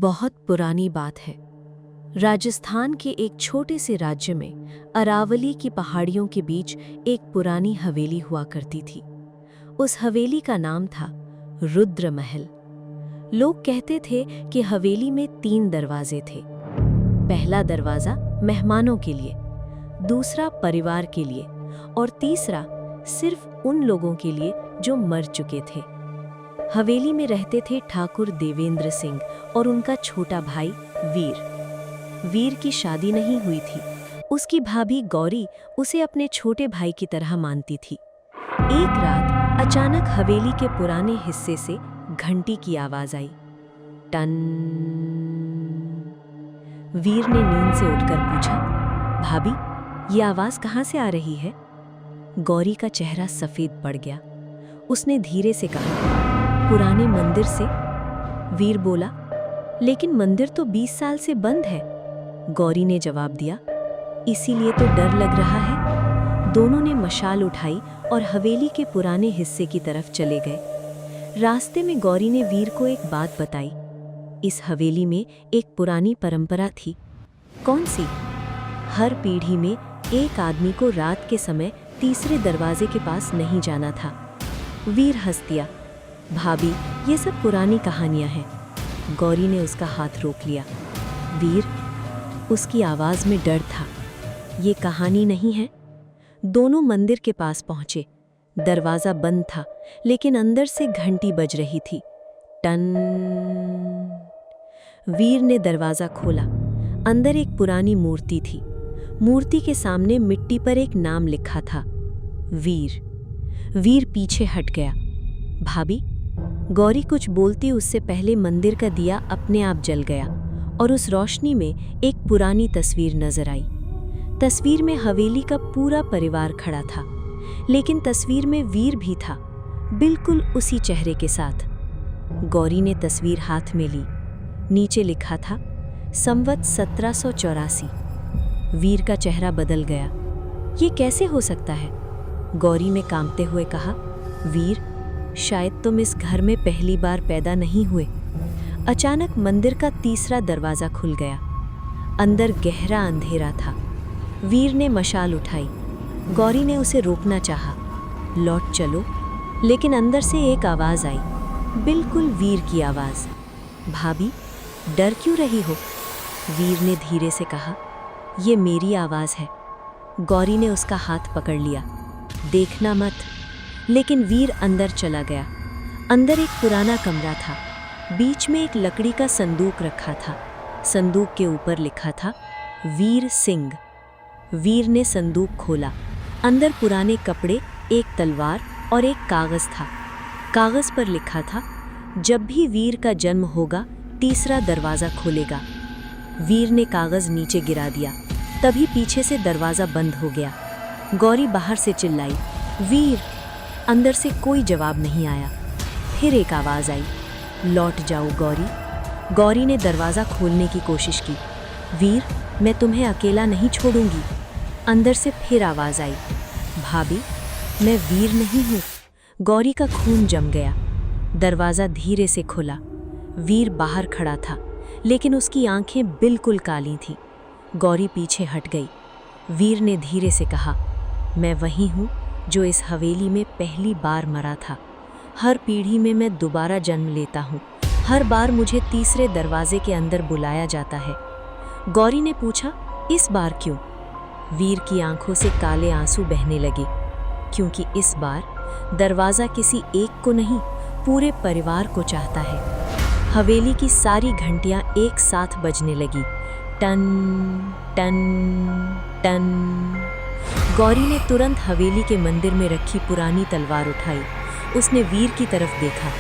बहुत पुरानी बात है। राजस्थान के एक छोटे से राज्य में अरावली की पहाड़ियों के बीच एक पुरानी हवेली हुआ करती थी। उस हवेली का नाम था रुद्र महल। लोग कहते थे कि हवेली में 3 दरवाजे थे। पहला दरवाजा मेहमानों के लिए, दूसरा परिवार के लिए और तीसरा सिर्फ उन लोगों के लिए जो मर चुके थे। हवेली में रहते थे ठाकुर देवेंद्र सिंह और उनका छोटा भाई वीर। वीर की शादी नहीं हुई थी। उसकी भाभी गौरी उसे अपने छोटे भाई की तरह मानती थी। एक रात अचानक हवेली के पुराने हिस्से से घंटी की आवाज आई। टन। वीर ने नींद से उठकर पूछा, भाभी, ये आवाज कहाँ से आ रही है? गौरी का चेहरा सफेद पड़ गया। उसने धीरे से कहा, पुराने मंदिर से। वीर बोला, लेकिन मंदिर तो 20 साल से बंद है। गौरी ने जवाब दिया, इसीलिए तो डर लग रहा है। दोनों ने मशाल उठाई और हवेली के पुराने हिस्से की तरफ चले गए। रास्ते में गौरी ने वीर को एक बात बताई। इस हवेली में एक पुरानी परंपरा थी। कौन सी? हर पीढ़ी में एक आदमी को रात के समय तीसरे दरवाजे के पास नहीं जाना था। वीर हंस दिया, भाभी, ये सब पुरानी कहानियां हैं। गौरी ने उसका हाथ रोक लिया। वीर, उसकी आवाज में डर था। ये कहानी नहीं है। दोनों मंदिर के पास पहुंचे। दरवाजा बंद था, लेकिन अंदर से घंटी बज रही थी। टन। वीर ने दरवाजा खोला। अंदर एक पुरानी मूर्ति थी। मूर्ति के सामने मिट्टी पर एक नाम लिखा था, वीर। वीर पीछे हट गया। भाभी, गौरी कुछ बोलती उससे पहले मंदिर का दिया अपने आप जल गया और उस रोशनी में एक पुरानी तस्वीर नजर आई। तस्वीर में हवेली का पूरा परिवार खड़ा था, लेकिन तस्वीर में वीर भी था, बिल्कुल उसी चेहरे के साथ। गौरी ने तस्वीर हाथ में ली। नीचे लिखा था, संवत 1784। वीर का चेहरा बदल गया। ये कैसे हो सकता है? गौरी ने कांपते हुए कहा, वीर, शायद तुम इस घर में पहली बार पैदा नहीं हुए। अचानक मंदिर का तीसरा दरवाजा खुल गया। अंदर गहरा अंधेरा था। वीर ने मशाल उठाई। गौरी ने उसे रोकना चाहा, लौट चलो, लेकिन अंदर से एक आवाज आई, बिल्कुल वीर की आवाज। भाभी, डर क्यों रही हो? वीर ने धीरे से कहा, ये मेरी आवाज है। गौरी ने उसका हाथ पकड़ लिया, देखना मत। लेकिन वीर अंदर चला गया। अंदर एक पुराना कमरा था। बीच में एक लकड़ी का संदूक रखा था। संदूक के ऊपर लिखा था, वीर सिंह। वीर ने संदूक खोला। अंदर पुराने कपड़े, एक तलवार और एक कागज था। कागज पर लिखा था, जब भी वीर का जन्म होगा, तीसरा दरवाजा खोलेगा। वीर ने कागज नीचे गिरा दिया। तभी पीछे से दरवाजा बंद हो गया। गौरी बाहर से चिल्लाई, वीर। अंदर से कोई जवाब नहीं आया। फिर एक आवाज आई, लौट जाओ गौरी। गौरी ने दरवाजा खोलने की कोशिश की। वीर, मैं तुम्हें अकेला नहीं छोड़ूंगी। अंदर से फिर आवाज आई, भाभी, मैं वीर नहीं हूं। गौरी का खून जम गया। दरवाजा धीरे से खुला। वीर बाहर खड़ा था, लेकिन उसकी आंखें बिल्कुल काली थीं। गौरी पीछे हट गई। वीर ने धीरे से कहा, मैं वही हूं जो इस हवेली में पहली बार मरा था। हर पीढ़ी में मैं दोबारा जन्म लेता हूँ। हर बार मुझे तीसरे दरवाजे के अंदर बुलाया जाता है। गौरी ने पूछा, इस बार क्यों? वीर की आंखों से काले आंसू बहने लगे, क्योंकि इस बार दरवाजा किसी एक को नहीं, पूरे परिवार को चाहता है। हवेली की सारी घंटियां एक साथ बजने लगी, टन टन टन। गौरी ने तुरंत हवेली के मंदिर में रखी पुरानी तलवार उठाई। उसने वीर की तरफ देखा,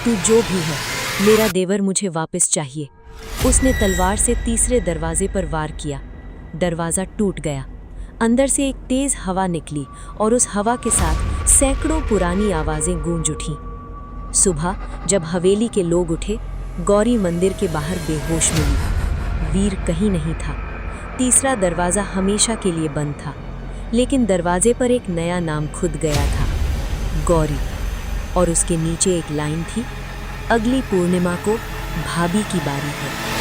तू जो भी है, मेरा देवर मुझे वापस चाहिए। उसने तलवार से तीसरे दरवाजे पर वार किया। दरवाजा टूट गया। अंदर से एक तेज हवा निकली और उस हवा के साथ सैकड़ों पुरानी आवाजें गूंज उठीं। सुबह जब हवेली के लोग उठे, गौरी मंदिर के बाहर बेहोश मिली। वीर कहीं नहीं था। तीसरा दरवाजा हमेशा के लिए बंद था, लेकिन दरवाजे पर एक नया नाम खुद गया था, गौरी। और उसके नीचे एक लाइन थी, अगली पूर्णिमा को भाभी की बारी है।